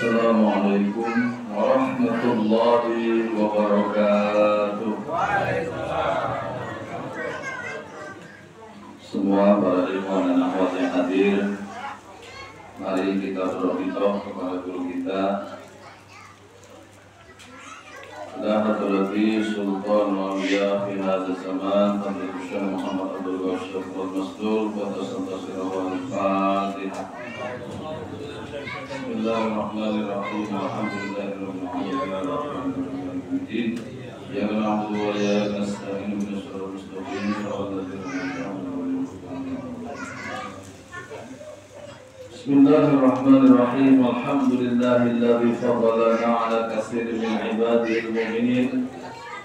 Assalamualaikum warahmatullahi wabarakatuh. Semua para ikhwan dan akhwat yang hadir, mari kita berdoa kepada guru kita, Lahatul Sultan Muawiyah fi hadzal zaman, Fadilul Syekh Muhammad Abdul Ghafur Al-Masdur, wa tasawwur al-Fatihah. Bismillahirrahmanirrahim. Alhamdulillahirabbil alamin. Ya na'budu wa ya nasta'inu ihdinas mustaqim siratal ladzina an'amta 'alaihim. Bismillahirrahmanirrahim. Alhamdulillahilladzi faddalana 'ala katsirin min 'ibadihi al-mu'minin.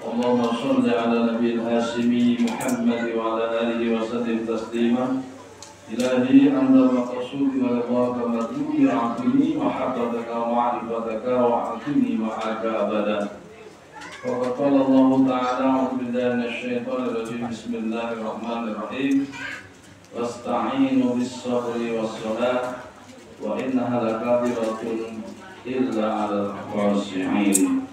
Allahumma shalli 'ala nabiyil hashimi Muhammad wa 'ala alihi wa sallim taslima. Ilahi anta maqsudi wa ridhaka madhuri 'atini mahabbataka wa ma'rifataka wa 'atini ma'aka abada. Wa qala Allah ta'ala a'udzu billahi minasyaitonir rajim. Bismillahirrahmanirrahim. Wasta'inu bis-sabri was-salah wa innaha lakabiratun illa 'alal khashi'in.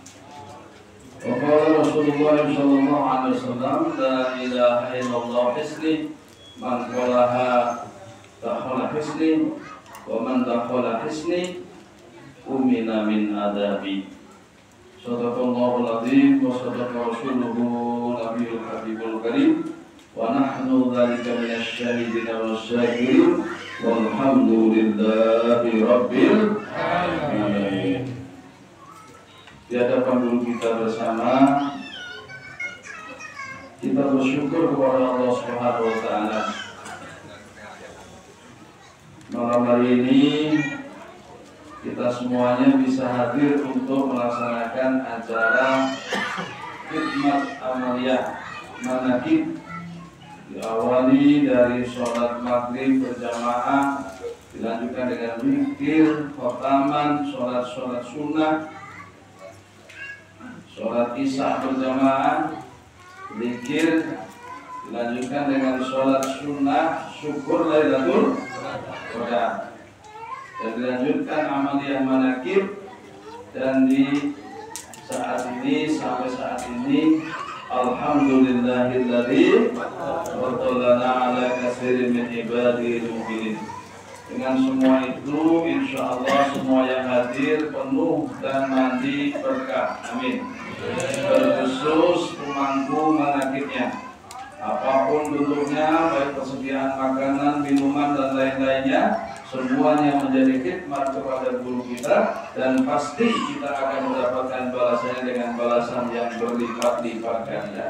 Wa qala Rasulullah sallallahu alaihi wasallam, la ilaha illallah hisni man qalaha dakhala hisni wa man dakhala hisni umina min adabi. Sadaqallahul azim wa sadaqa rasuluhu nabiyul habibul karim wa nahnu dzalika minasyahidina wasyakirin walhamdulillahi rabbil alamin. Di hadapan guru kita bersama, kita bersyukur kepada Allah Subhanahu wa taala. Malam hari ini kita semuanya bisa hadir untuk melaksanakan acara khidmat amaliyah manakib, diawali dari sholat maghrib berjamaah, dilanjutkan dengan zikir, khataman, sholat sunnah, sholat isya berjamaah, zikir, dilanjutkan dengan sholat sunnah, syukur Lailatul Qadar, dan dilanjutkan amaliyah manakib. Dan di saat ini, sampai saat ini, alhamdulillahilladzi faddalana 'ala katsirin min ibadihil mu'minin. Dengan semua itu, insya Allah semua yang hadir penuh dan mandi berkah. Amin. Terkhusus pemangku manakibnya, apapun bentuknya, baik persediaan makanan, minuman dan lain-lainnya, semuanya menjadi khidmat kepada guru kita, dan pasti kita akan mendapatkan balasannya dengan balasan yang berlipat-lipat ganda.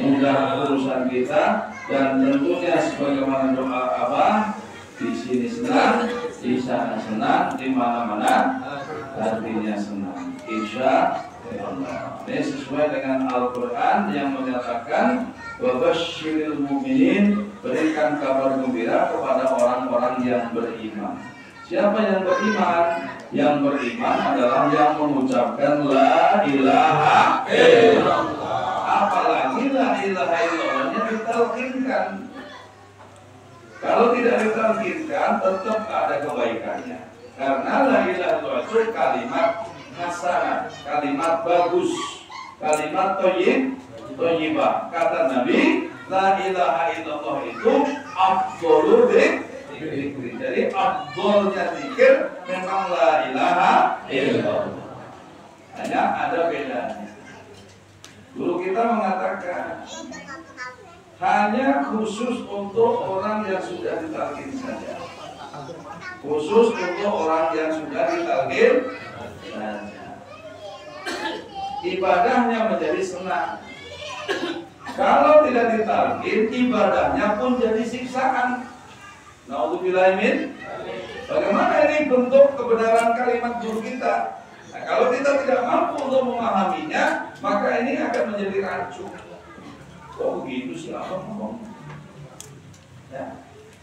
Mudah urusan kita, dan tentunya sebagaimana doa Abah, di sini senang, di sana senang, di mana-mana hatinya senang. Insya Allah. Ini sesuai dengan Al-Quran yang menyatakan, wa basyiril mu'minin, berikan kabar gembira kepada orang-orang yang beriman. Siapa yang beriman? Yang beriman adalah yang mengucapkan la ilaha illallah. Apalagi la ilaha illallahnya ditalqinkan. Kalau tidak ditalqinkan, tetap ada kebaikannya. Karena la ilaha illallah itu kalimat hasanah, kalimat bagus, kalimat thayyibah. Kata Nabi, la ilaha illallah itu afdhalul dzikri. Jadi afdhalnya zikir memang la ilaha illallah. Hanya ada bedanya. Guru kita mengatakan hanya khusus untuk orang yang sudah ditalqin saja. Khusus untuk orang yang sudah ditalqin saja. Ibadahnya menjadi senang. Kalau tidak ditalqin, ibadahnya pun jadi siksaan. Na'udzubillah min. Bagaimana ini bentuk kebenaran kalimat guru kita? Nah, kalau kita tidak mampu untuk memahaminya, maka ini akan menjadi racun. Oh begitu sih apa ngomong? Ya.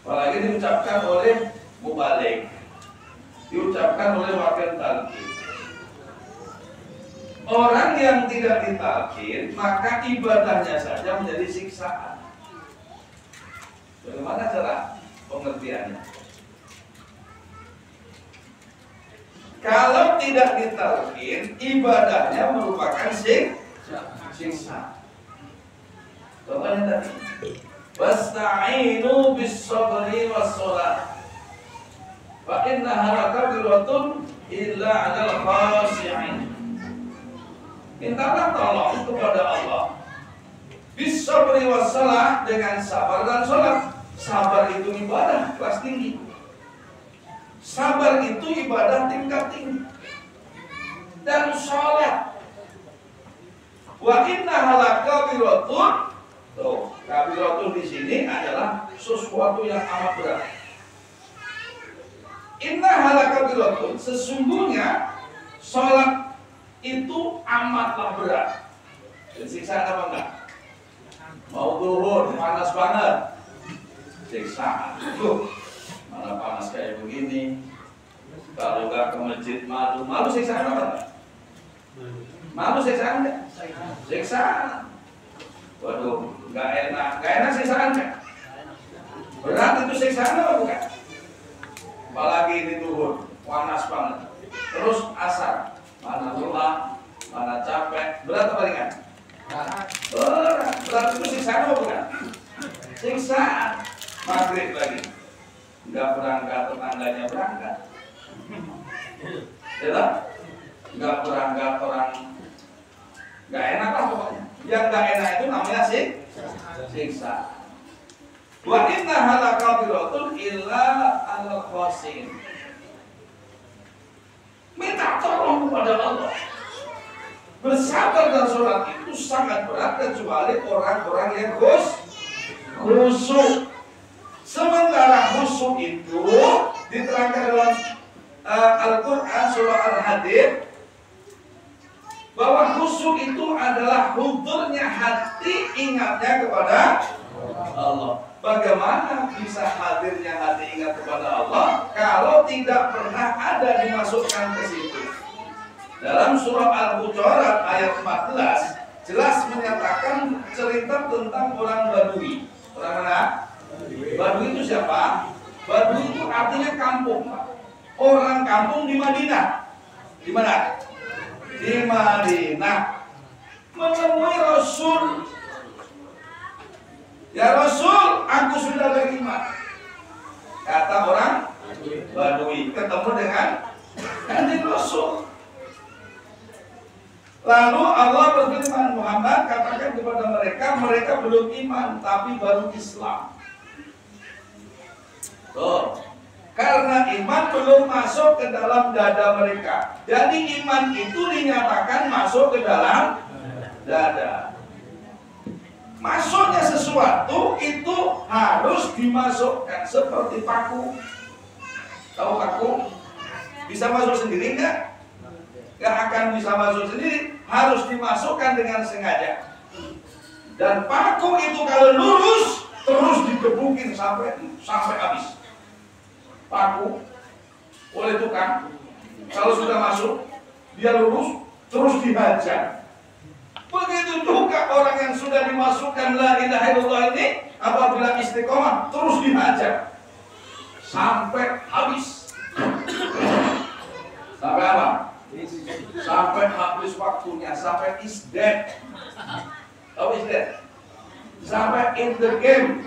Apalagi diucapkan oleh mubalik, diucapkan oleh wakil talqin. Orang yang tidak ditalqin, maka ibadahnya saja menjadi siksaan. Bagaimana cara pengertiannya? Kalau tidak ditalqin, ibadahnya merupakan siksa. Contohnya tadi, wasta'inu bis-sabri was-shalah. Fa innaha lakabiratun illa 'alal khashi'in. Mintalah tolong kepada Allah. Bis-sabri was-shalah, dengan sabar dan salat. Sabar itu ibadah kelas tinggi. Sabar itu ibadah tingkat tinggi. Dan salat. Wa innaha lakabiratun. Tuh, kabiratun di sini adalah sesuatu yang amat berat. Innaha lakabiratun, sesungguhnya sholat itu amatlah berat. Dan siksaan apa enggak? Mau turun, panas banget, siksaan. Mana panas kayak begini. Kalau enggak ke masjid malu. Malu siksaan apa enggak? Malu siksaan enggak? Siksaan. Waduh, nggak enak siksaan kan? Berat itu siksaan apa bukan? Apalagi ini turun, panas banget. Terus asar, mana lelah, mana capek, berat apa ringan? Berat itu siksaan apa bukan? Siksaan. Maghrib lagi, nggak berangkat, tetangganya berangkat. Ya, nggak berangkat orang, nggak enak lah pokoknya. Yang gak enak itu namanya siksa. Wa innaha lakabiratun illa 'alal khashi'in. Minta tolong kepada Allah. Bersabar dan sholat itu sangat berat kecuali orang-orang yang khusyuk. Sementara khusyuk itu diterangkan dalam Al-Quran surah Al-Hadid, bahwa khusyuk itu adalah hudurnya hati, ingatnya kepada Allah. Bagaimana bisa hadirnya hati ingat kepada Allah kalau tidak pernah ada dimasukkan ke situ? Dalam surah Al-Hujurat ayat 14 jelas menyatakan cerita tentang orang Badui. Orang mana? Badui itu siapa? Badui itu artinya kampung. Orang kampung di Madinah. Di mana? Di Madinah, menemui Rasul. Ya Rasul, aku sudah beriman. Kata orang Badui, ketemu dengan kanjeng Rasul. Lalu Allah berfirman, Muhammad katakan kepada mereka, mereka belum iman tapi baru Islam. Tuh. Karena iman belum masuk ke dalam dada mereka. Jadi iman itu dinyatakan masuk ke dalam dada. Masuknya sesuatu itu harus dimasukkan seperti paku. Tahu paku? Bisa masuk sendiri enggak? Enggak akan bisa masuk sendiri. Harus dimasukkan dengan sengaja. Dan paku itu kalau lurus terus digebukin sampai habis. Paku oleh tukang, kalau sudah masuk dia lurus terus dihajar. Begitu juga orang yang sudah dimasukkan la ilaha illallah ini, apabila istiqomah terus dihajar sampai habis. Sampai apa? Sampai habis waktunya, sampai is dead. Tahu is dead? Sampai in the game,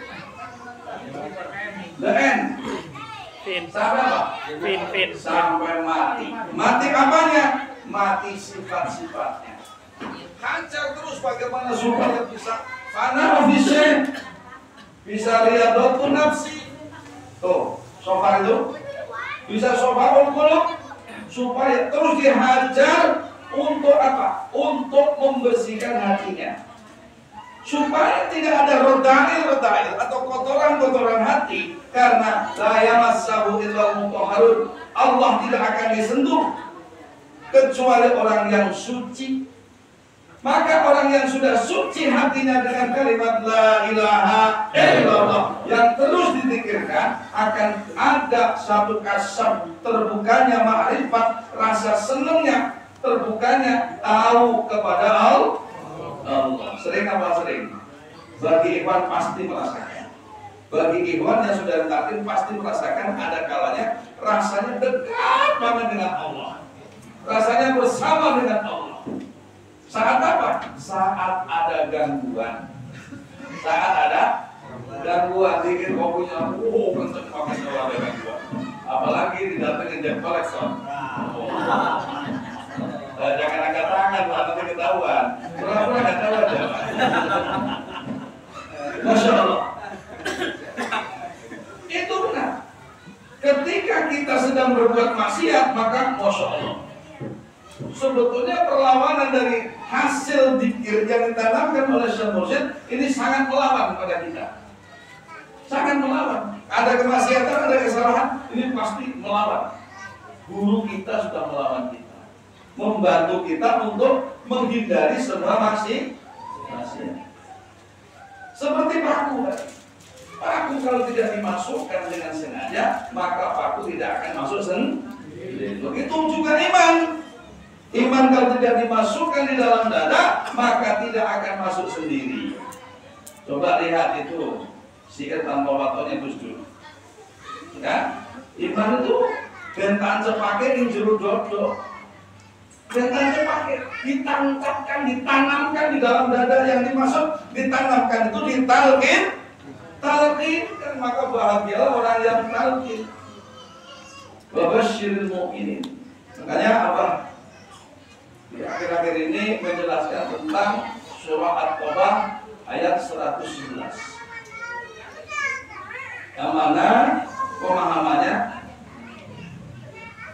the end. Sampai apa? Sampai mati. Mati apanya? Mati sifat-sifatnya. Hancur terus bagaimana supaya bisa fana ofisien, bisa riyadhatun nafsi. Tuh, sofa itu bisa sofa qulub, supaya terus dihajar untuk apa? Untuk membersihkan hatinya. Supaya tidak ada rodail atau kotoran-kotoran hati, karena la yamassahu illal mutahharun. Allah tidak akan disentuh kecuali orang yang suci. Maka orang yang sudah suci hatinya dengan kalimat la ilaha illallah yang terus dizikirkan, akan ada satu kasab terbukanya ma'rifat, rasa senangnya terbukanya tahu kepada Allah. Sering apa sering? Bagi ikhwan pasti merasakan. Bagi ikhwan yang sudah taklim pasti merasakan ada kalanya rasanya dekat banget dengan Allah. rasanya bersama dengan Allah. Saat apa? Saat ada gangguan. Saat ada gangguan, dikit kopinya, kenceng banget kalau ada gangguan. Apalagi didatengin jam kolektor. Jangan angkat tangan, nanti ketahuan. Pura-pura nggak tahu aja. Masya Allah. Itu benar. Ketika kita sedang berbuat maksiat, maka Masya Allah. Sebetulnya perlawanan dari hasil dzikir yang ditanamkan oleh Syekh Mursyid ini sangat melawan kepada kita. Sangat melawan. Ada kemaksiatan, ada kesalahan, ini pasti melawan. Guru kita sudah melawan kita, membantu kita untuk menghindari semua maksiat. Seperti paku. Paku kalau tidak dimasukkan dengan sengaja, maka paku tidak akan masuk sendiri. Begitu juga iman. Iman kalau tidak dimasukkan di dalam dada, maka tidak akan masuk sendiri. Coba lihat itu sihir tanpa watonya Gus Dur. Ya, iman itu bentan cepake di jero dodo. Bentan cepake ditangkapkan, ditanamkan di dalam dada, yang dimasuk ditanamkan itu ditalqin. Talqin kan, maka bahagialah orang yang talqin. Wa basyiril mu'minin. Makanya apa? Di akhir-akhir ini menjelaskan tentang surah At-Taubah ayat 111. Yang mana pemahamannya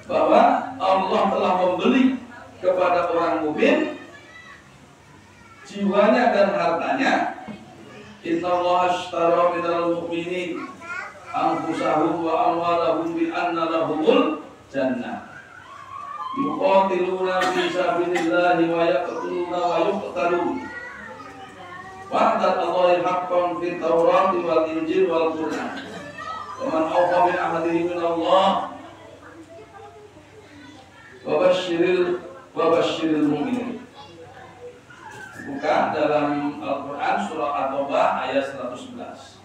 bahwa Allah telah membeli kepada orang mukmin jiwanya dan hartanya. Innallaha ashtara minal mu'minin anfusahum wa amwalahum bi anna lahumul jannah. Yuqatiluna fi sabilillahi wa yaqtuluna wa yuqtalun. Wa'dan Allahi haqqan fi Taurati wal Injil wal Qur'an. Wa man awfa bi ahdihi min Allah wa basyiril mu'minin. Buka dalam Al-Quran surah At-Taubah ayat 111.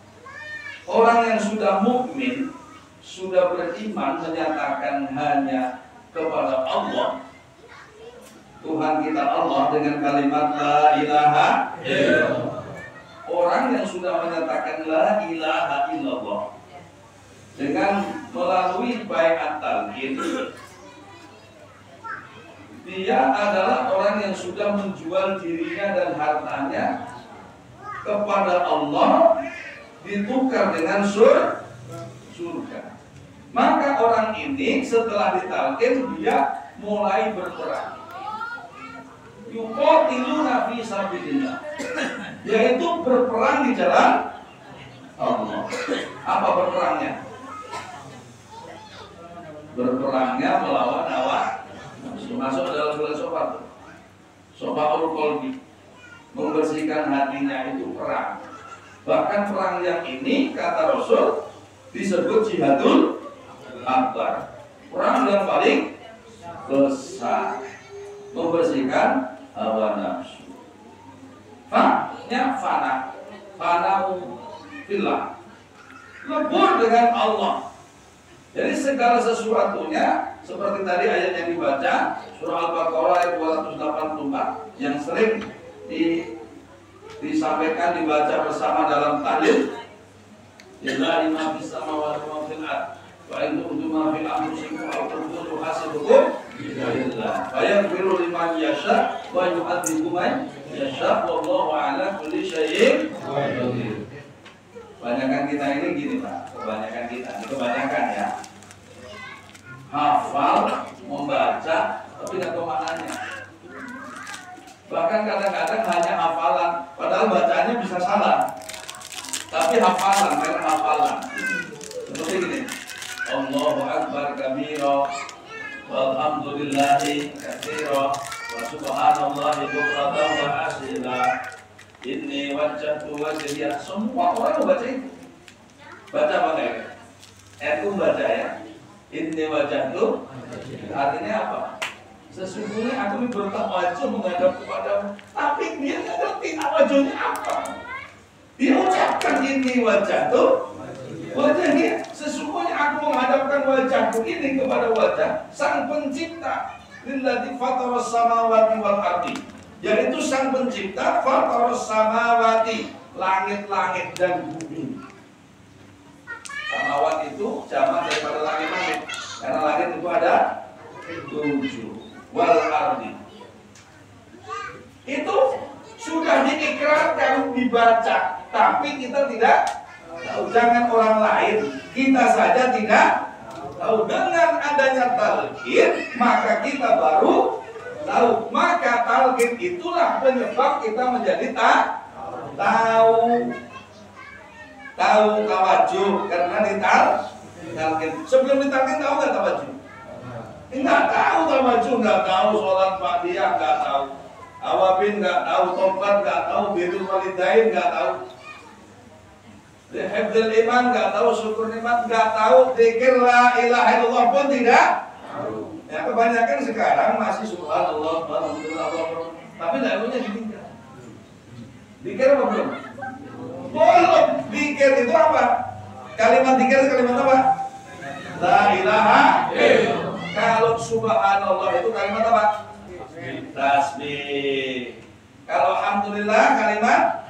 Orang yang sudah mukmin, sudah beriman, menyatakan hanya kepada Allah, Tuhan kita Allah, dengan kalimat la ilaha illallah. Orang yang sudah menyatakan la ilaha illallah dengan melalui baiat talqin, dia adalah orang yang sudah menjual dirinya dan hartanya kepada Allah, ditukar dengan surga. Maka orang ini setelah ditalqin, dia mulai berperang. Yuqatiluna fi sabilillah, yaitu berperang di jalan Allah. Apa berperangnya? Berperangnya melawan hawa. Masuk dalam surah Sofa, Sofaul Qalbi, membersihkan hatinya, itu perang. Bahkan perang yang ini, kata Rasul, disebut jihadul akbar, perang yang paling besar, membersihkan hawa nafsu. Fa-nya fana, fana'u fillah, lebur dengan Allah. Jadi segala sesuatunya, seperti tadi ayat yang dibaca, surah Al-Baqarah ayat 284, yang sering disampaikan, dibaca bersama dalam tahlil. Lillahi ma fis samawati wa ma fil ardh, wa in tubdu ma fi anfusikum aw tukhfuhu hasibukum billah. Fa yaghfiru liman yasha wa yu'adzibu man yasha, wallahu ala kulli syai'in qadir. Kebanyakan kita ini gini Pak, kebanyakan ya, hafal, membaca, tapi nggak tahu maknanya. Bahkan kadang-kadang hanya hafalan, padahal bacaannya bisa salah, tapi hafalan, karena hafalan. Seperti gini, Allahu Akbar kabira, walhamdulillahi katsira, wa subhanallahi bukratan wa asila. Inni wajjahtu wajhiya. Semua orang membaca itu. Baca apa enggak? Aku baca ya. Inni wajjahtu, artinya apa? Sesungguhnya aku bertawajjuh menghadap kepadamu. Tapi dia nggak ngerti wajahnya apa. Dia ucapkan inni wajjahtu wajhiya. Sesungguhnya aku menghadapkan wajahku ini kepada wajah Sang Pencipta. lilladzi fataras samawati wal ardi, yaitu sang pencipta fataras samawati, langit-langit dan bumi. Samawat itu jamak daripada langit-langit, karena langit itu ada 7. Wal ardi itu sudah diikrarkan, dibaca, tapi kita tidak tahu. Jangan orang lain, kita saja tidak tahu. Dengan adanya talqin, maka kita baru tahu. Maka talqin itulah penyebab kita menjadi tahu. Tahu tawajuh karena ditalqin. Sebelum ditalqin tahu nggak tawajuh? Nggak tahu tawajuh, nggak tahu sholat ba'diyah, nggak tahu. Awabin nggak tahu, tobat nggak tahu, birrul walidain nggak tahu, hifdzul iman nggak tahu, syukur nikmat nggak tahu, zikir la ilaha illallah pun tidak tahu. Ya, kebanyakan sekarang masih subhanallah, alhamdulillah, tapi ilmunya ditinggal. Zikir apa belum? Belum. Zikir itu apa? Kalimat zikir itu kalimat apa? La ilaha illallah. Kalau subhanallah itu kalimat apa? Tasbih. Kalau alhamdulillah kalimat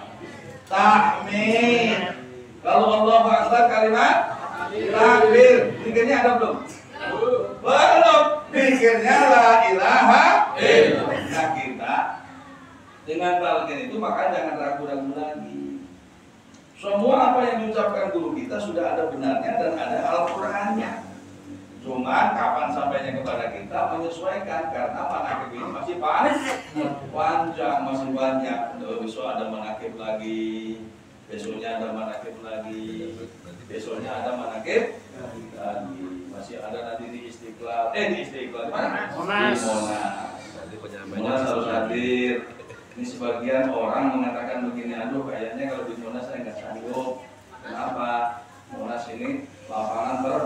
tahmid. Kalau Allahu akbar kalimat takbir. Zikirnya ada belum? Belum. Zikirnya la ilaha illallah. Nah, kita dengan talqin itu maka jangan ragu-ragu lagi. Semua apa yang diucapkan guru kita sudah ada benarnya dan ada Al-Qur'annya. Cuma kapan sampainya kepada kita menyesuaikan, karena manakib ini masih panjang, masih banyak. Besok ada manakib lagi, besoknya ada manakib lagi, besoknya ada manakib lagi. Masih ada nanti di Istiqlal, di mana? Monas. Di Monas harus hadir. Ini sebagian orang mengatakan begini, aduh kayaknya kalau di Monas saya nggak sanggup. Kenapa? Monas ini lapangan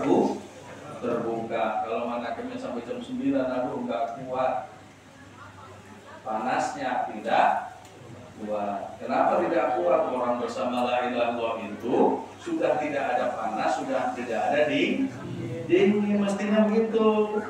terbuka, kalau manakibnya sampai jam 9, aduh nggak kuat, panasnya tidak kuat. Kenapa tidak kuat? Orang bersama la ilaha illallah itu sudah tidak ada panas, sudah tidak ada dingin, mestinya begitu.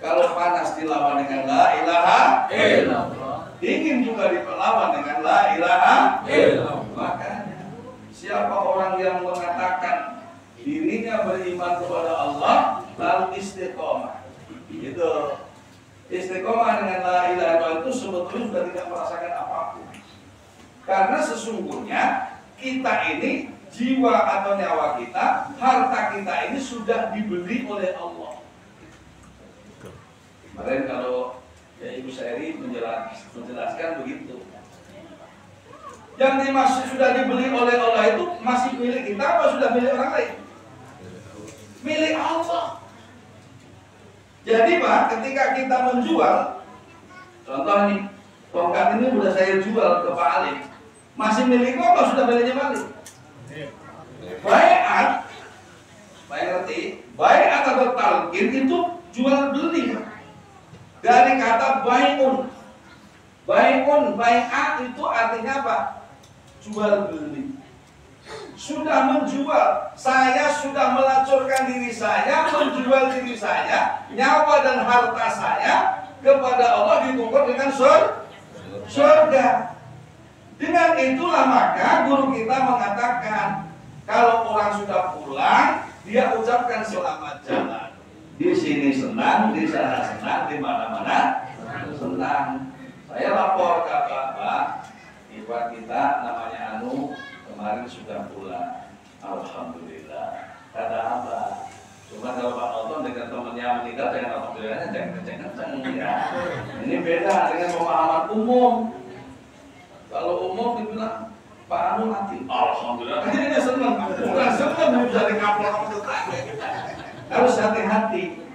Kalau panas dilawan dengan la ilaha illallah, dingin juga dilawan dengan la ilaha illallah. Makanya siapa orang yang mengatakan dirinya beriman kepada Allah lalu istiqomah, gitu. Istiqomah dengan la ilaha illallah itu sebetulnya sudah tidak merasakan apapun, karena sesungguhnya kita ini, jiwa atau nyawa kita, harta kita ini sudah dibeli oleh Allah. Kemarin kalau ya Ibu Sairi menjelaskan begitu. Yang dimaksud sudah dibeli oleh Allah itu masih milik kita atau sudah milik orang lain? Milik Allah. Jadi Pak, ketika kita menjual, contoh nih, tongkat ini sudah saya jual ke Pak Ali, masih milik apa sudah miliknya Pak Ali? Bai'at, baik ngerti? Bai'at atau talqin itu jual beli Pak. Dari kata bai'un. Bai'un, bai'at itu artinya apa? Jual beli. Sudah menjual, saya sudah melacurkan diri saya, menjual diri saya, nyawa dan harta saya kepada Allah ditukar dengan surga. Dengan itulah maka guru kita mengatakan, kalau orang sudah pulang, dia ucapkan selamat jalan. Di sini senang, di sana senang, di mana-mana senang. Saya lapor ke Pak, Ibu kita namanya Anu, kemarin sudah pulang, alhamdulillah. Kata apa? Cuma kalau Pak Nonton dengan temannya meninggal, dengan alhamdulillahnya jangan ya. Ini beda dengan pemahaman umum. Kalau umum dibilang Pak Anu mati, alhamdulillah. Ini senang, bukan senang bisa dikapal. Harus hati-hati.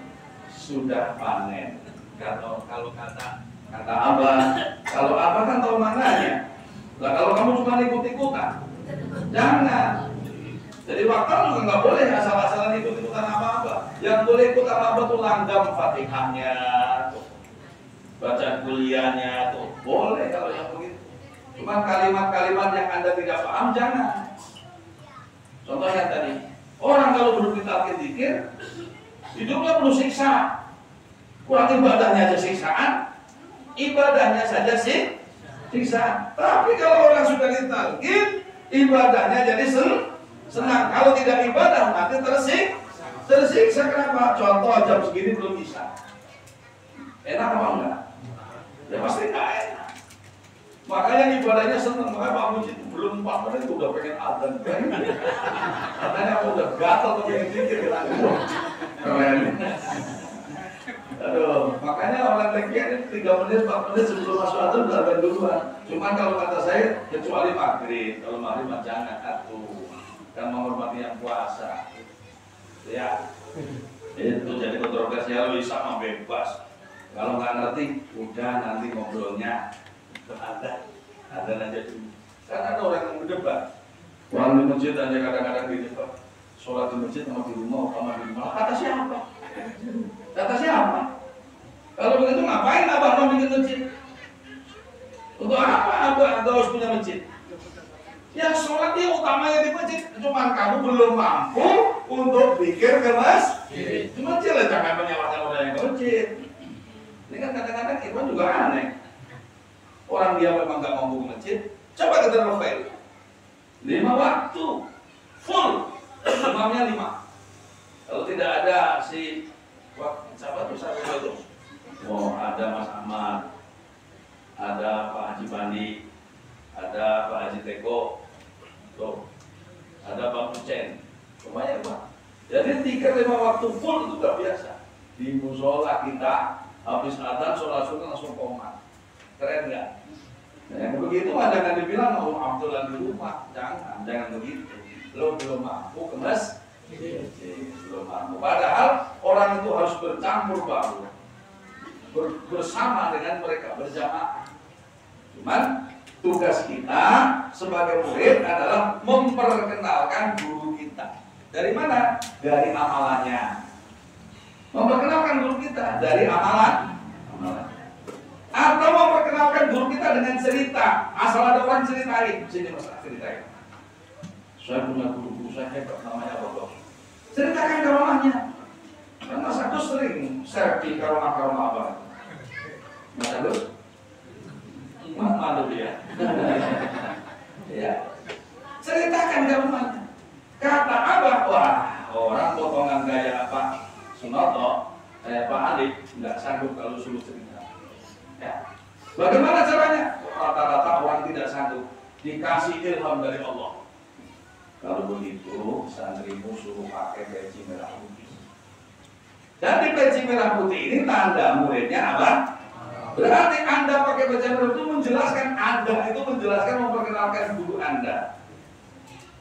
Sudah panen. Kalau kata Abah, kalau Abah kan tahu maknanya. Lah kalau kamu cuma ikut-ikutan, jangan. Jadi waktu juga nggak boleh asal-asalan ikut-ikutan apa-apa. Yang boleh ikut apa-apa tuh langgam Fatihahnya, tuh baca kuliahnya, tuh boleh kalau yang begitu. Cuma kalimat-kalimat yang Anda tidak paham jangan. Contohnya tadi, orang kalau belum ditalqin zikir, hidupnya penuh siksa. Kurang ibadahnya aja siksaan, ibadahnya saja siksaan. Tapi kalau orang sudah ditalqin, ibadahnya jadi senang. Kalau tidak ibadah nanti tersiksa. Kenapa? Contoh jam segini belum bisa. Enak apa enggak? Ya pasti enggak enak. Makanya ibadahnya senang. Makanya Pak Mujid belum 4 menit udah pengen adzan. Katanya aku udah gatal tuh pengen zikir kita. Keren. Aduh, makanya orang lagi 3 menit, 4 menit sebelum masuk adzan udah adzan duluan. Cuman kalau kata saya, kecuali maghrib. Kalau maghrib jangan atuh. Kan menghormati yang puasa. Ya, itu jadi kontroversial bisa bebas. Kalau nggak ngerti, udah nanti ngobrolnya ada aja dulu. Karena ada orang yang berdebat. Orang di masjid aja kadang-kadang gini Pak, sholat di masjid sama di rumah, di rumah. Kata siapa? Kata siapa? Kalau begitu ngapain abah mau bikin masjid? Untuk apa abah harus punya masjid? Ya sholat dia utamanya di masjid. Cuma kamu belum mampu untuk pikir ke masjid. Di masjid lah, jangan menyalahkan orang yang ke masjid. Ini kan kadang-kadang Irwan juga aneh. Orang dia memang gak mampu ke masjid. Coba kita Rafael 5 waktu full, imamnya 5. Kalau tidak ada si siapa tuh satu itu? Oh, ada Mas Ahmad, ada Pak Haji Bandi, ada Pak Haji Teko, tuh, ada Pak Mucen, lumayan Pak. Jadi 3-5 waktu full itu udah biasa. Di musola kita habis adzan sholat sunnah langsung komat. Keren nggak? Nah, yang begitu mah jangan dibilang mau Abdullah di rumah, jangan begitu. Lo belum mampu ke masjid, belum mampu. Padahal orang itu harus bercampur baur, bersama dengan mereka berjamaah. Cuman tugas kita sebagai murid adalah memperkenalkan guru kita. Dari mana? Dari amalannya. Memperkenalkan guru kita dari amalan. Atau memperkenalkan guru kita dengan cerita. Asal ada orang ceritain, sini mas ceritain. Saya punya guru saya hebat namanya Bodoh. Ceritakan karomahnya. Kan Mas Agus sering share di karomah apa? Mas Agus? Malu dia. Ya. Ceritakan karomahnya. Kata Abah, wah orang potongan gaya Pak Sunoto, Pak Ali nggak sanggup kalau suruh cerita. Ya. Bagaimana caranya? Rata-rata orang tidak sanggup, dikasih ilham dari Allah. Kalau begitu, santrimu suruh pakai peci merah putih. Dan di peci merah putih ini tanda muridnya apa? Berarti Anda pakai peci merah itu menjelaskan Anda itu menjelaskan memperkenalkan guru Anda.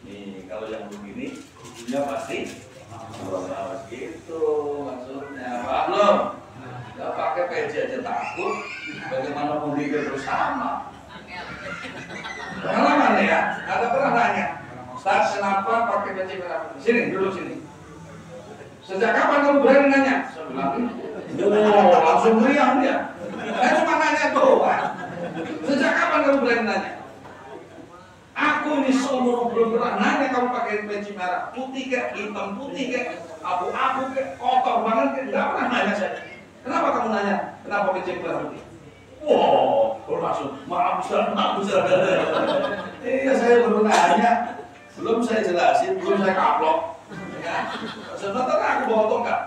Nih, kalau yang begini, gurunya pasti gitu maksudnya. Pak belum? Gak pakai peci aja takut. Bagaimana mau pikir bersama? Pengalaman ya? Ada pernah nanya, Ustaz kenapa pakai peci merah putih? Sini, duduk sini. Sejak kapan kamu berani nanya? Saya bilang, oh langsung meriang dia. Saya cuma nanya doang. Sejak kapan kamu berani nanya? Aku ini seumur belum pernah nanya kamu pakai peci merah putih kayak hitam putih kayak abu-abu kayak kotor banget kayak nggak pernah nanya saya. Kenapa kamu nanya? Kenapa peci merah putih? Wow, langsung maaf Ustaz. Iya saya baru nanya, belum saya jelasin, belum saya kaplok. Ya. Sebentar aku bawa tongkat.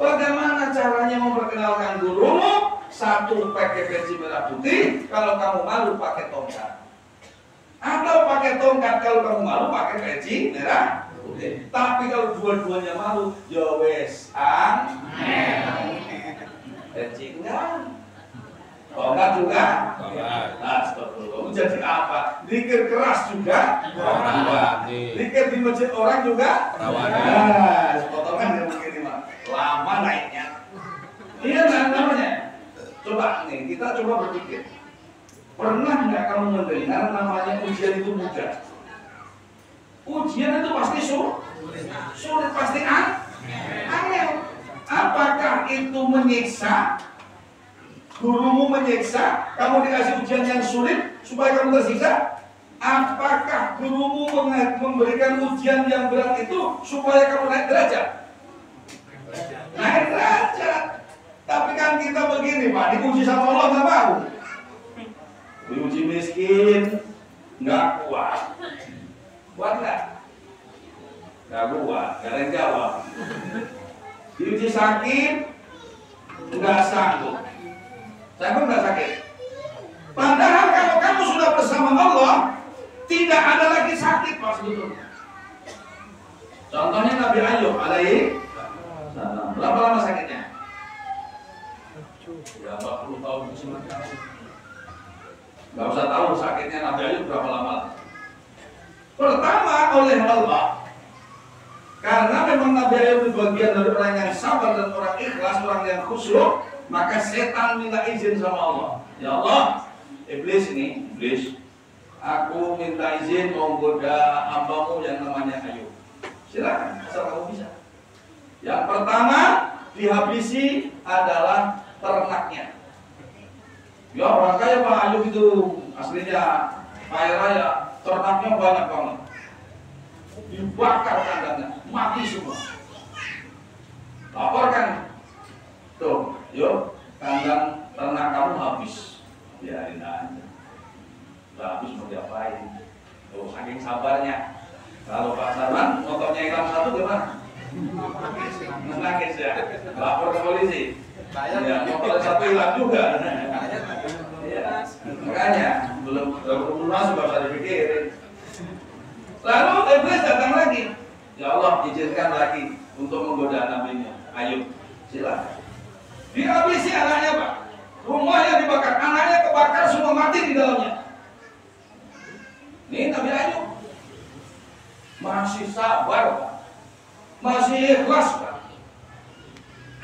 Bagaimana caranya memperkenalkan gurumu? Satu pakai peci merah putih, kalau kamu malu pakai tongkat. Atau pakai tongkat kalau kamu malu pakai peci merah putih. Tapi kalau dua-duanya malu, ya wes peci enggak. Tongkat juga. Nah, astagfirullah. Jadi apa? Zikir keras juga. Zikir di masjid orang juga. Nah, potongan yang begini mah. Lama naiknya. Iya namanya. Coba nih, kita coba berpikir. Pernah nggak kamu mendengar namanya ujian itu mudah? Ujian itu pasti sulit pasti angel. Apakah itu menyiksa? Gurumu menyiksa, kamu dikasih ujian yang sulit supaya kamu tersiksa? Apakah gurumu memberikan ujian yang berat itu supaya kamu naik derajat? Naik derajat. Tapi kan kita begini Pak, diuji sama Allah nggak mau. Diuji miskin, nggak kuat. Kuat nggak? Nggak kuat, nggak ada yang jawab. Diuji sakit, nggak sanggup. Sanggup nggak sakit? Padahal kalau kamu sudah bersama Allah, tidak ada lagi sakit Pak sebetulnya. Contohnya Nabi Ayub alaihi salam. Berapa lama sakitnya? Ya 40 tahun cuma. Gak usah tahu sakitnya Nabi Ayub berapa lama. Pertama oleh Allah. Karena memang Nabi Ayub itu bagian dari orang yang sabar dan orang ikhlas, orang yang khusyuk, maka setan minta izin sama Allah. Ya Allah, iblis, aku minta izin mau goda hambamu yang namanya Ayub. Silakan, asal kamu bisa. Yang pertama dihabisi adalah ternaknya. Ya orang kaya Pak Ayub itu aslinya kaya raya, ternaknya banyak banget. Dibakar kandangnya, mati semua. Laporkan, tuh, yuk kandang ternak kamu habis. Biarin aja. Udah habis mau diapain? Tuh saking sabarnya. Kalau Pak Sarman motornya hilang satu gimana? Menangis ya. Lapor ke polisi. Ya, motor satu hilang juga. Ya, makanya belum lunas sudah bisa dipikirin. Lalu iblis datang lagi. Ya Allah, izinkan lagi untuk menggoda nabinya. Ayub, silakan. Dihabisi anaknya Pak. Rumahnya dibakar, anaknya kebakar, semua mati di dalamnya. Ini Nabi Ayub masih sabar Pak, masih ikhlas Pak.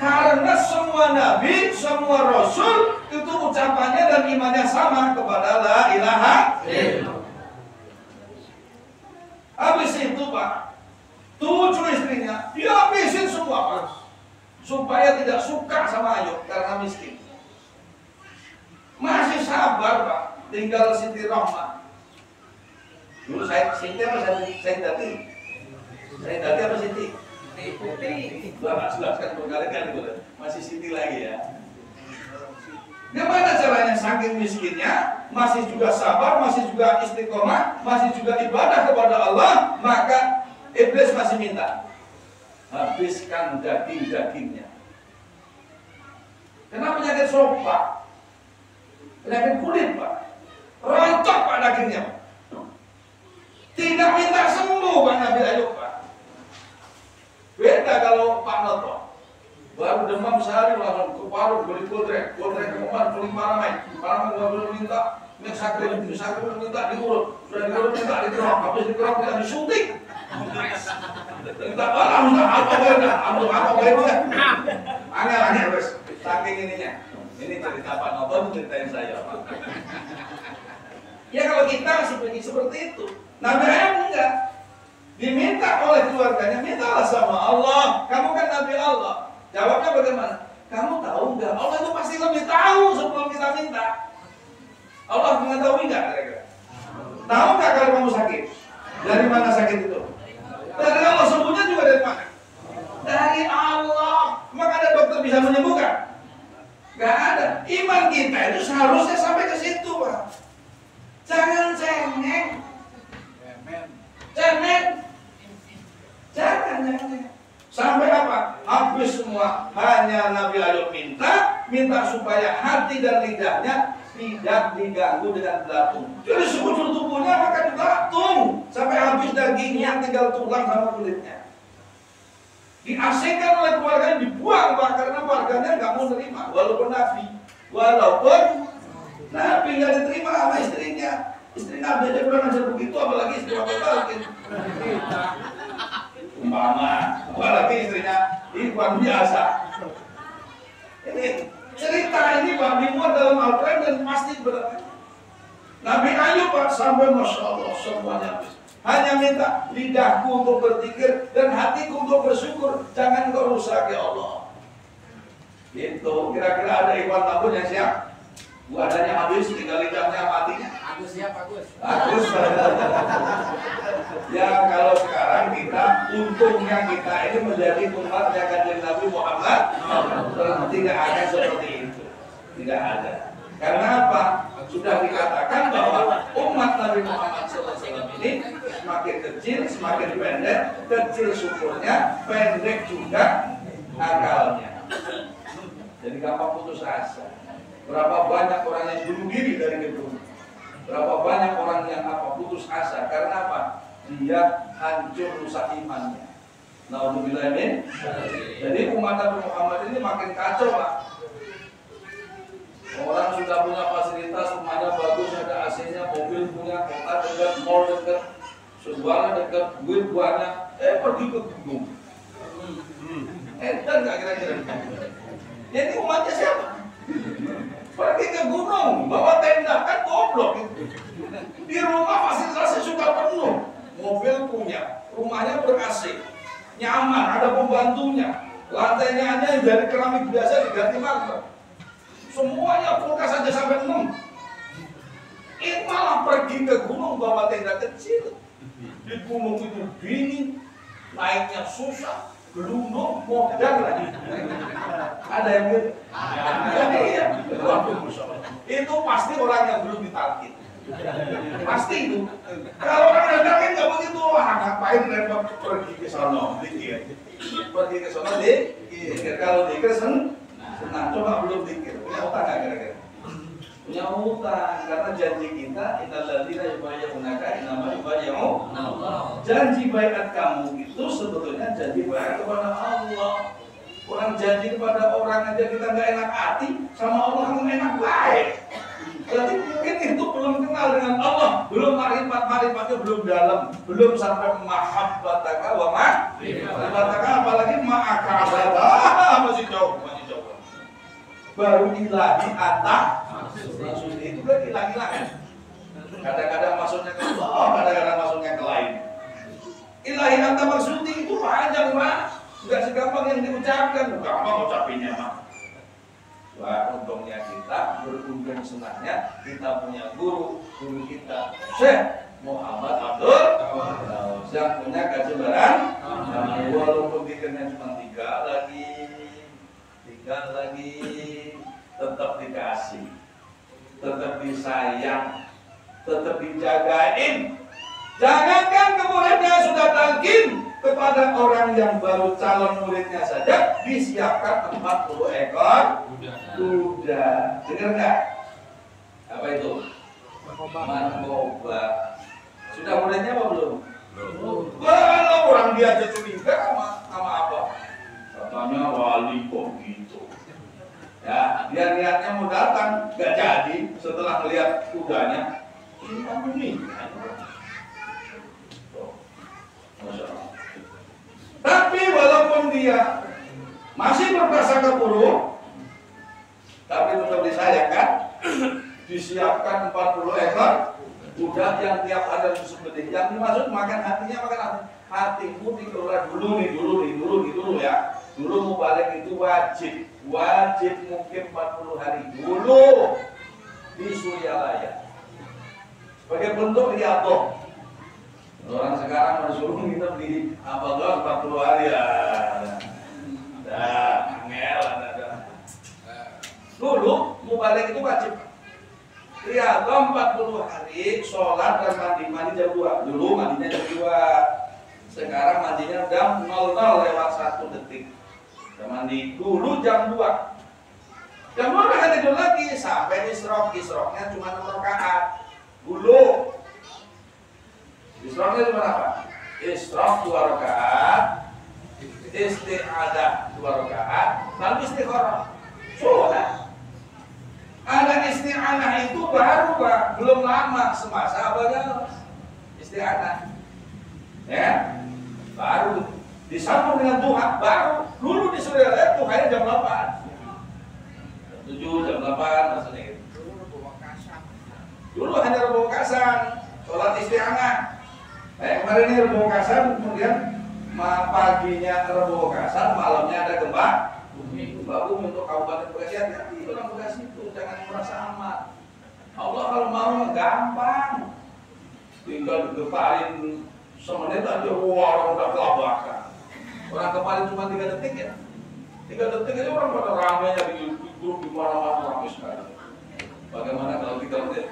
Karena semua nabi, semua rasul itu ucapannya dan imannya sama kepada la ilaha illallah. Habis itu Pak, 7 istrinya dihabisin semua Pak, supaya tidak suka sama Ayub karena miskin. Masih sabar Pak, tinggal Siti Rahmah. Dulu saya Siti apa saya Dati? Saya Dati apa Siti? Sudah jelaskan berkali-kali masih Siti lagi ya. Gimana caranya saking miskinnya, masih juga sabar, masih juga istiqomah, masih juga ibadah kepada Allah, maka iblis masih minta habiskan daging-dagingnya. Kenapa penyakit stroke Pak? Penyakit kulit Pak, rontok Pak dagingnya. Tidak minta sembuh Pak Nabi Ayub Pak. Beda kalau Pak Noto, baru demam sehari langsung ke paru, beli kodrek ke kemar, beli paramen nggak boleh minta, sakit minta diurut, sudah diurut minta dikerok, habis dikerok minta disuntik. Minta apa boleh, aneh wes, saking ininya. Ini cerita Pak Noto, ceritain saya Pak. Ya kalau kita masih pergi seperti itu, Nabi Ayub enggak. Diminta oleh keluarganya, mintalah sama Allah. Kamu kan Nabi Allah. Jawabnya bagaimana? Kamu tahu enggak? Allah itu pasti lebih tahu sebelum kita minta. Allah mengetahui enggak kira-kira? Tahu enggak kalau kamu sakit? Dari mana sakit itu? Dari Allah. Sembuhnya juga dari mana? Dari Allah. Maka ada dokter bisa menyembuhkan? Enggak ada. Iman kita itu seharusnya sampai ke situ Pak. Jangan cengeng. Jangan. Sampai apa? Habis semua. Hanya Nabi Ayub minta supaya hati dan lidahnya tidak diganggu dengan belatung. Jadi sekujur tubuhnya makan belatung sampai habis dagingnya, tinggal tulang sama kulitnya. Diasingkan oleh keluarganya, dibuang Pak, karena keluarganya nggak mau terima. Walaupun Nabi nggak diterima sama istrinya. Istri Nabi aja kurang ajar begitu, apalagi istri Abu Talib. Umpama, apalagi istrinya Ikhwan biasa. Ini cerita ini Pak dimuat dalam Al-Quran dan pasti benar. Nabi Ayub Pak sampai Masya Allah semuanya hanya minta lidahku untuk berzikir dan hatiku untuk bersyukur, jangan kau rusak ya Allah. Gitu, kira-kira ada Ikhwan Tabun yang siap? Adanya habis, tinggal lidahnya matinya. Agus ya Pak Gus. Agus. Ya kalau sekarang kita, untungnya kita ini menjadi umatnya kanjeng Nabi Muhammad, tidak akan seperti itu, tidak ada. Karena apa? Sudah dikatakan bahwa umat Nabi Muhammad SAW ini semakin kecil, semakin pendek, kecil syukurnya, pendek juga akalnya. Jadi gampang putus asa. Berapa banyak orang yang bunuh diri dari gedung. Berapa banyak orang yang putus asa. Karena apa? Dia hancur rusak imannya. Naudzubillah min. Jadi umat Nabi Muhammad ini makin kacau, Pak. Orang sudah punya fasilitas, rumahnya bagus, ada AC-nya, mobil punya, kota dekat, mall dekat, sekolah dekat, duit banyak, pergi ke gunung. Entar nggak kira-kira? Jadi umatnya siapa? Pergi ke gunung, bawa tenda, kan goblok itu. Di rumah fasilitasnya sudah penuh, mobil punya, rumahnya ber-AC, nyaman, ada pembantunya, lantainya hanya dari keramik biasa diganti marmer. Semuanya kulkas saja sampai 6. Ini malah pergi ke gunung bawa tenda kecil. Di gunung itu dingin, naiknya susah, gelundung, modal lagi. Ada yang gitu? Iya. Itu pasti orang yang belum ditalkin. Pasti itu. Kalau orang yang ditalkin nggak begitu, ngapain repot pergi ke sana, dikir. Pergi ke sana, dikir. Kalau dikir nah, coba belum dikir. Punya utang nggak kira-kira? Punya utang, karena janji kita innalladzina yubayyi'unaka innama yubayyi'u Allah. Janji baiat kamu itu sebetulnya janji baiat kepada Allah. Orang janji kepada orang aja kita nggak enak hati, sama Allah kamu enak baik. Berarti mungkin itu belum kenal dengan Allah, belum marifatnya belum dalam, belum sampai mahabbataka wa mahabbataka, apalagi ma'akabata, masih jauh. Baru ilahi anta maksudnya itu kan hilang-hilangan. Kadang-kadang maksudnya ke Allah, kadang-kadang maksudnya ke lain. Ilahi anta maksudnya itu panjang, Pak. Enggak segampang yang diucapkan. Gampang ucapinnya, Pak. Wah, untungnya kita beruntung senangnya kita punya guru kita Syekh Muhammad Abdul yang punya kejembaran. Walaupun dikirnya cuma 3 lagi tetap dikasih, tetap disayang, tetap dijagain. Jangankan ke muridnya sudah talqin, kepada orang yang baru calon muridnya saja disiapkan 40 ekor kuda. Dengar nggak? Apa itu? Narkoba. Sudah muridnya apa belum? Kalau orang dia aja curiga sama apa? Katanya wali kok gitu. Ya, dia niatnya mau datang, nggak jadi. Setelah melihat kudanya, ini kamu nih. Masya Allah. Tapi walaupun dia masih berprasangka buruk, tapi tetap disayangkan, disiapkan 40 ekor kuda yang tiap ada disembelih. Yang dimaksud makan hatinya, makan hati. Hatimu dikelola dulu ya. Dulu mau balik itu wajib mungkin 40 hari dulu di Suryalaya sebagai bentuk riadoh. Orang sekarang disuruh kita beli apa doang 40 hari ya. Angel ada. Dulu mau balik itu wajib riadoh 40 hari, sholat dan mandi jam 2. Dulu mandinya jam 2. Sekarang mandinya jam 00:01 detik. Mandi dulu jam 2. Jam 2 udah tidur lagi sampai isroknya cuma 6 rakaat. Dulu isroknya cuma apa? Isrok 2 rakaat, isti'adah 2 rakaat, lalu istikharah. Sudah. Ada isti'adah itu baru, Pak, belum lama semasa abadnya isti'adah. Ya, baru disambung dengan Tuhan, baru dulu di Suryalaya Tuhannya jam 8 jam 8 maksudnya gitu. Dulu hanya Rebo Kasan, sholat isti'anah. Kemarin ini Rebo Kasan, kemudian paginya Rebo Kasan, malamnya ada gempa bumi untuk Kabupaten Bekasi. Hati-hati orang Bekasi itu, jangan merasa aman. Allah kalau mau gampang, tinggal digepalin semenit aja orang udah kelabakan. Orang kepalin cuma 3 detik ya, 3 detik aja orang pada ramainya di grup di mana-mana ramai sekali. Bagaimana kalau 3 detik?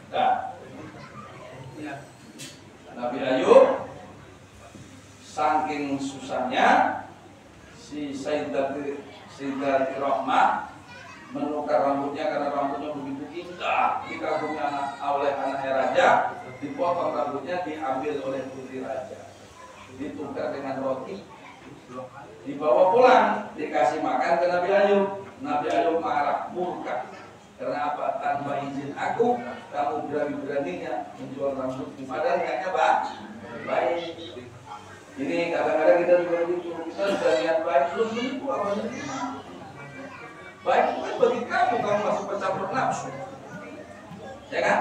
Nah, Nabi Ayub saking susahnya si Sayyidati Rahmah menukar rambutnya karena rambutnya begitu indah dikagumi oleh anaknya raja, dipotong rambutnya diambil oleh putri raja, ditukar dengan roti, dibawa pulang, dikasih makan ke Nabi Ayub. Nabi Ayub marah, murka. Karena apa? Tanpa izin aku, kamu berani-beraninya menjual rambutmu. Padahal niatnya baik. Ini kadang-kadang kita juga begitu. Kita sudah niat baik, belum tentu awalnya. Baik itu kan bagi kamu masih pencampur nafsu. Ya kan?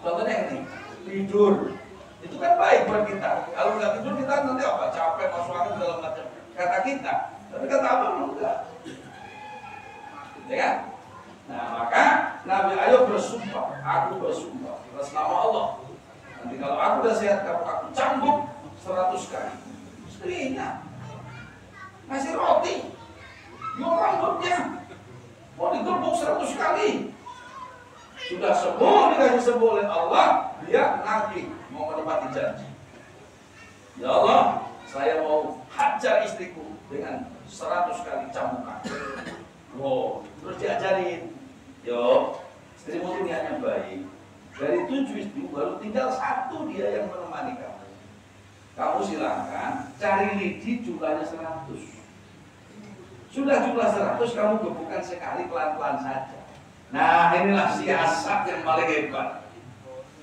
Contohnya ini, tidur. Itu kan baik buat kita. Kalau nggak tidur kita nanti apa? Capek, masuk angin segala macam. Kata kita. Tapi kata apa? Enggak. Ya kan? Nah maka Nabi Ayub bersumpah, aku bersumpah atas nama Allah. Nanti kalau aku udah sehat, aku cambuk 100 kali. Istrinya ngasih roti, jual rambutnya, mau ditumbuk 100 kali. Sudah sembuh, dikasih sembuh oleh Allah, dia nagih mau menepati janji. Ya Allah, saya mau hajar istriku dengan 100 kali cambukan. Wow, terus diajarin, yo, istrimu itu niatnya baik. Dari 7 istri baru tinggal 1 dia yang menemani kamu. Kamu silakan cari lidi jumlahnya 100. Sudah jumlah 100 kamu gebukkan sekali pelan-pelan saja. Nah inilah siasat yang paling hebat.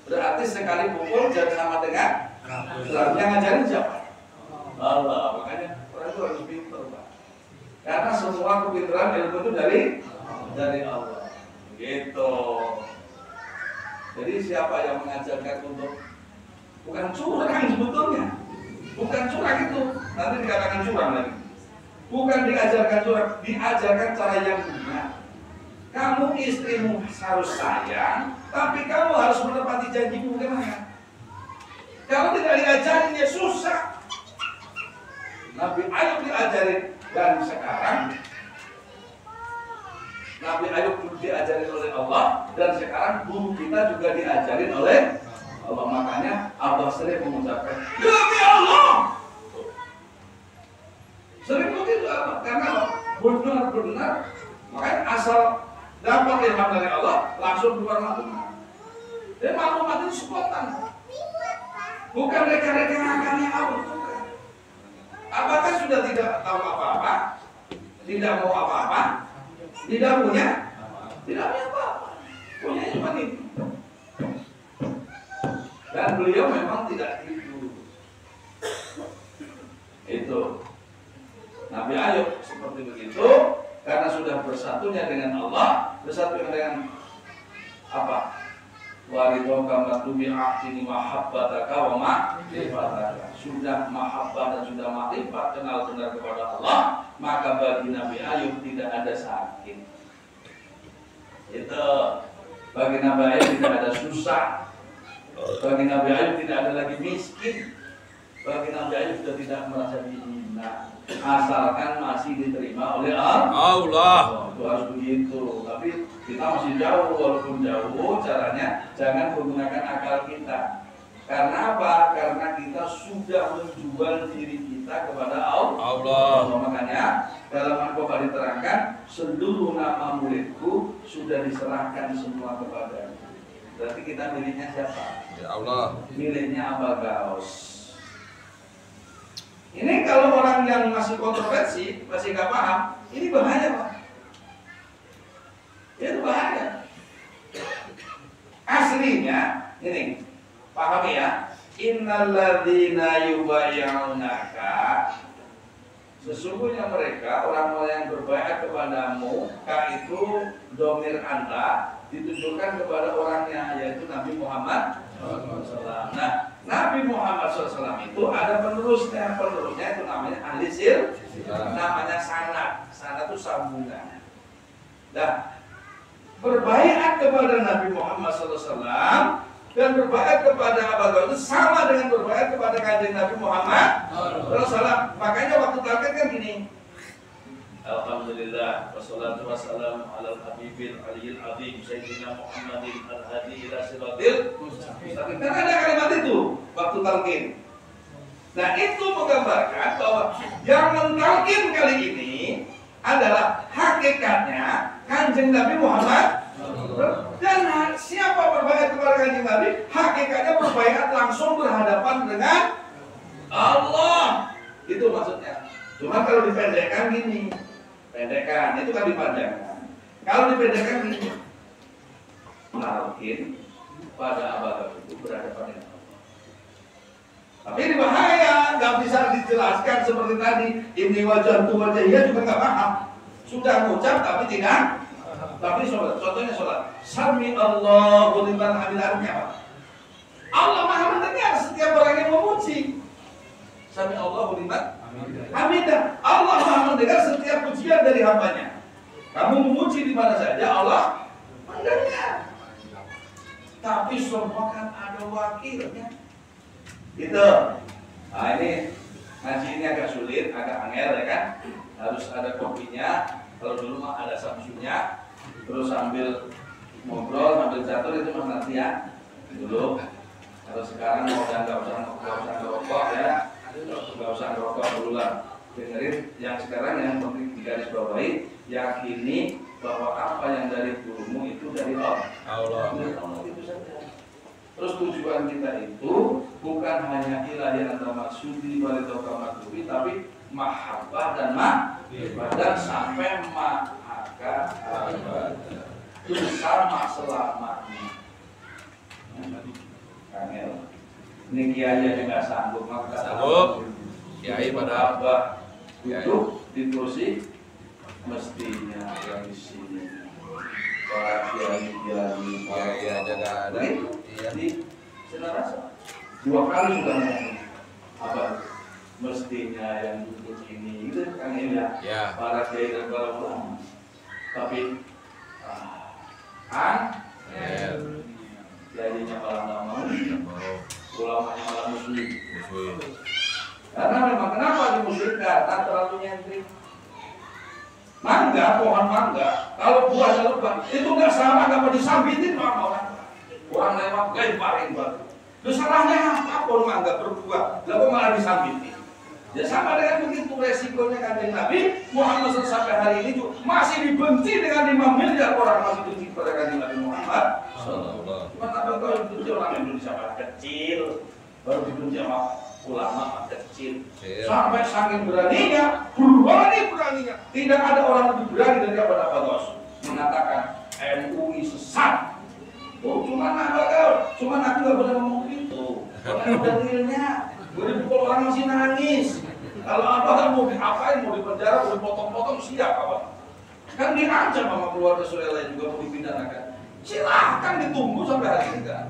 Berarti sekali pukul jangan sama dengan yang ngajarin siapa? Allah. Makanya orang itu harus pintar, Pak. Karena semua kepintaran ilmu itu dari Allah. Gitu. Jadi siapa yang mengajarkan untuk bukan curang sebetulnya. Bukan curang itu. Nanti dikatakan curang lagi. Bukan diajarkan curang, diajarkan cara yang benar. Kamu istrimu harus sayang, tapi kamu harus menepati janjimu. Bagaimana? Kalau tidak diajarin ya susah. Nabi Ayub diajarin. Dan sekarang Nabi Ayub dulu diajarin oleh Allah, dan sekarang guru kita juga diajarin oleh Allah. Makanya Allah sering mengucapkan demi Allah. Sering begitu apa? Karena benar-benar makanya asal dapat ilham dari Allah langsung keluar maklumat. Dan maklumat itu spontan, bukan reka-reka akalnya Allah. Apakah sudah tidak tahu apa-apa, tidak mau apa-apa, tidak punya apa-apa, punya cuma itu. Dan beliau memang tidak tidur. Itu Nabi Ayub seperti begitu, karena sudah bersatunya dengan Allah, bersatunya dengan apa? Waridho kama tubi aktini mahabbataka wa ma'rifataka. Sudah mahabbah dan sudah ma'rifat, kenal benar kepada Allah, maka bagi Nabi Ayub tidak ada sakit. Itu bagi Nabi Ayub tidak ada susah. Bagi Nabi Ayub tidak ada lagi miskin. Bagi Nabi Ayub sudah tidak merasa dihina, asalkan masih diterima oleh Allah. Itu harus begitu. Tapi kita masih jauh, walaupun jauh caranya jangan menggunakan akal kita. Karena apa? Karena kita sudah menjual diri kita kepada Allah. Makanya dalam Al-Qur'an diterangkan seluruh nama muridku sudah diserahkan semua kepada. Berarti kita miliknya siapa? Ya Allah. Miliknya Abah Gaus. Ini kalau orang yang masih kontroversi, masih nggak paham, ini bahaya, Pak. Itu bahaya. Aslinya, ini, pahami ya. Innalladzina yubayyi'unaka, sesungguhnya mereka orang-orang yang berbaiat kepadamu, ka itu domir Anda ditunjukkan kepada orangnya, yaitu Nabi Muhammad SAW. Nah, Nabi Muhammad SAW itu ada penerusnya itu namanya ahli sir, namanya sanad. Sanad itu sambungan. Nah, berbaiat kepada Nabi Muhammad SAW dan berbaiat kepada Abu Bakar itu sama dengan berbaiat kepada kanjeng Nabi Muhammad SAW. Makanya waktu talqin kan gini. Alhamdulillah wassalatu wassalamu ala al-habibil aliyil azim sayyidina Muhammadin al-hadi ila siratil mustaqim. Kan ada kalimat itu waktu talqin. Nah, itu menggambarkan bahwa yang mentalqin kali ini adalah hakikatnya kanjeng Nabi Muhammad. Dan siapa berbaiat kepada kanjeng Nabi? Hakikatnya berbaiat langsung berhadapan dengan Allah. Itu maksudnya. Cuma kalau dipendekkan gini. Pendekkan, itu kan dipanjangkan. Kalau dipendekkan gini, talqin pada Abu Bakar itu berhadapan dengan Allah. Tapi ini bahaya, nggak bisa dijelaskan seperti tadi. Ini wajah tu wajah iya juga nggak paham. Sudah mengucap tapi tidak. Tapi sholat, contohnya sholat. Sami Allahu liman hamidah, artinya apa? Allah Maha mendengar setiap orang yang memuji. Sami Allahu liman hamidah. Allah Maha mendengar setiap pujian dari hambanya. Kamu memuji di mana saja, Allah mendengar. Tapi semua kan ada wakilnya. Gitu. Nah ini ngaji ini agak sulit, agak angel ya kan. Harus ada kopinya. Kalau dulu mah ada samsunya. Terus sambil ngobrol, sambil catur itu mah nanti ya. Dulu. Kalau sekarang mau nggak usah ngerokok ya. Nggak usah ngerokok dulu lah. Dengerin yang sekarang yang penting digaris bawahi, yakini bahwa apa yang dari gurumu itu dari Allah. Itu saja. Terus tujuan kita itu bukan hanya ilahi anta maksudi walidhoka makruhi, tapi mahabbah dan dan sampai ma'aka abad. Itu sama selamanya. Kangel. Ini kiai aja nggak sanggup, maka sanggup. Kiai pada abah itu di kursi mestinya yang di sini. Para kiai aja nggak ada. Jadi senarasa 2 kali sudah ngomong apa mestinya yang duduk ini itu kan ya para kiai dan para ulama. Tapi kiainya malah nggak mau, ulamanya malah muslim. Karena memang kenapa dimusyrikan? Karena terlalu nyentrik. Mangga, pohon mangga, kalau buahnya lebat itu nggak sama, nggak mau disambitin sama orang. Orang lewat lemparin batu. Itu salahnya apa pohon mangga berbuah, lalu malah disambitin. Ya sama dengan begitu resikonya kanjeng Nabi Muhammad sampai hari ini juga masih dibenci dengan 5 miliar orang masih benci kepada kanjeng Nabi Muhammad. Cuma tak tahu dibenci orang Indonesia malah kecil, baru dibenci sama ulama kecil. Sampai saking beraninya, beraninya, tidak ada orang lebih berani daripada Abu Bakar mengatakan MUI sesat. Oh, cuma aku nggak boleh ngomong gitu. Kalau dalilnya, gue dipukul orang masih nangis. Kalau apa kan mau diapain, mau dipenjara, mau dipotong-potong siap apa? Kan diancam sama keluarga saudara juga mau dipindahkan. Silahkan ditunggu sampai hari ini kan.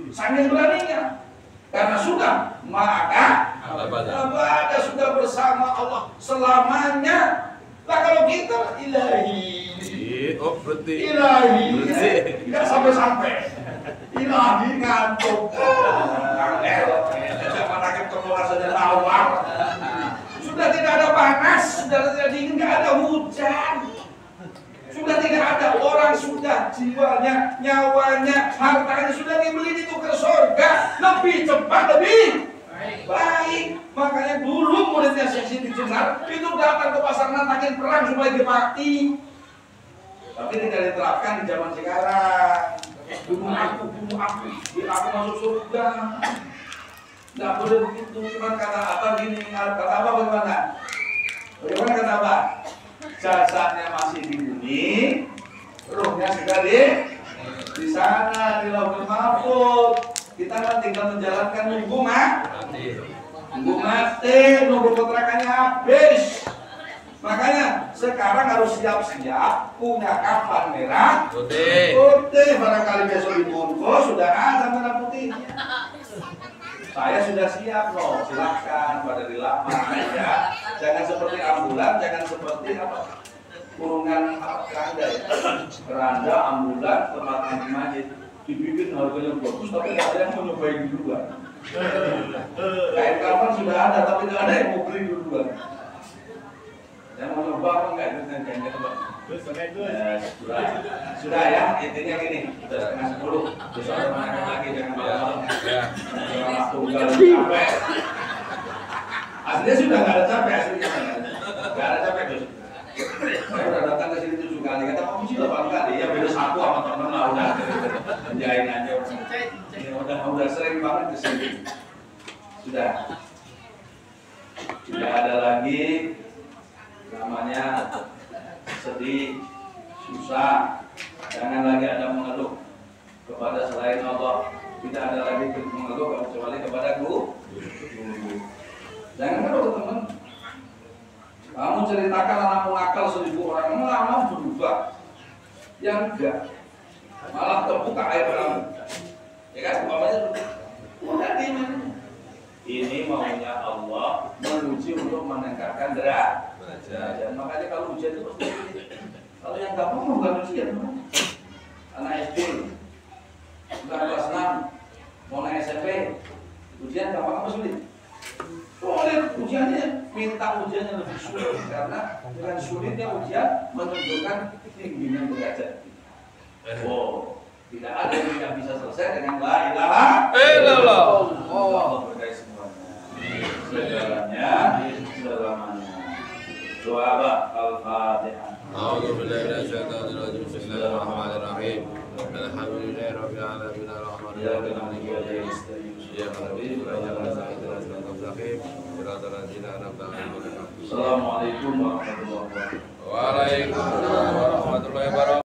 Saking beraninya, karena sudah maka abada sudah bersama Allah selamanya. Lah kalau kita ilahi. Oh, berarti ilahi tidak sampai ilahi ngantuk zaman akhir keluar saja tawar sudah tidak ada panas, sudah tidak dingin, nggak ada hujan, sudah tidak ada orang, sudah jiwanya, nyawanya, hartanya sudah dibeli itu ke surga lebih cepat, lebih baik. Makanya dulu muridnya Syekh Siti Jenar itu datang ke pasar nantangin perang supaya dipati. Tapi tidak diterapkan di zaman sekarang. Bunuh aku, biar aku masuk surga. Nggak boleh begitu. Cuma kata apa gini, kata apa bagaimana? Bagaimana kata apa? Jasadnya masih di bumi, ruhnya sudah di sana di Lauhul Mahfuz. Kita kan tinggal menjalankan nunggu mati, nunggu kontrakannya habis. Makanya sekarang harus siap-siap punya kafan merah putih. Barangkali besok dibungkus sudah ada merah putih. Saya sudah siap loh, silahkan pada dilamar ya. Jangan seperti ambulan, jangan seperti apa kurungan keranda ya, keranda, ambulan, tempat mandi masjid dibikin harganya bagus tapi nggak ada yang mau nyobain duluan. Kain kafan sudah ada tapi nggak ada yang mau beli duluan. Yang mau nyoba apa enggak itu kainnya coba. Sudah ya, intinya gini, sudah setengah 10 besok ada makan lagi jangan malam-malam. Jangan waktu capek. Aslinya sudah nggak ada capek aslinya, nggak ada capek terus. Saya udah datang ke sini 7 kali, kata kamu sih 8 kali, ya beda satu sama temen lah udah menjahin aja. Udah sering banget ke sini. Sudah tidak ada lagi namanya sedih, susah, jangan lagi ada mengeluh kepada selain Allah. Tidak ada lagi mengeluh kecuali kepada guru. Jangan kalau teman kamu ceritakan anakmu nakal 1000 orang, malah berubah. Yang enggak, malah terbuka air kamu. Ya kan, umpamanya udah ini maunya Allah menuju untuk meningkatkan derajat. Makanya kalau ujian itu kalau yang gampang bukan ujian, anak SD, bukan kelas 6, mau naik SMP, ujian gampang apa sulit? Sulit, ujiannya minta ujiannya lebih sulit karena dengan sulitnya ujian menunjukkan tingginya derajat. Oh, tidak ada yang tidak bisa selesai dengan la ilaha illallah. Allah berkait semuanya, segalanya, selamanya. Doa apa? Al-Fatihah. A'udzubillahi minasyaitonir rajim. Bismillahirrahmanirrahim. Alhamdulillahi rabbil alamin arrahmanirrahim maliki yaumiddin. Iyyaka na'budu wa iyyaka nasta'in. Assalamualaikum warahmatullahi wabarakatuh. Waalaikumsalam warahmatullahi wabarakatuh.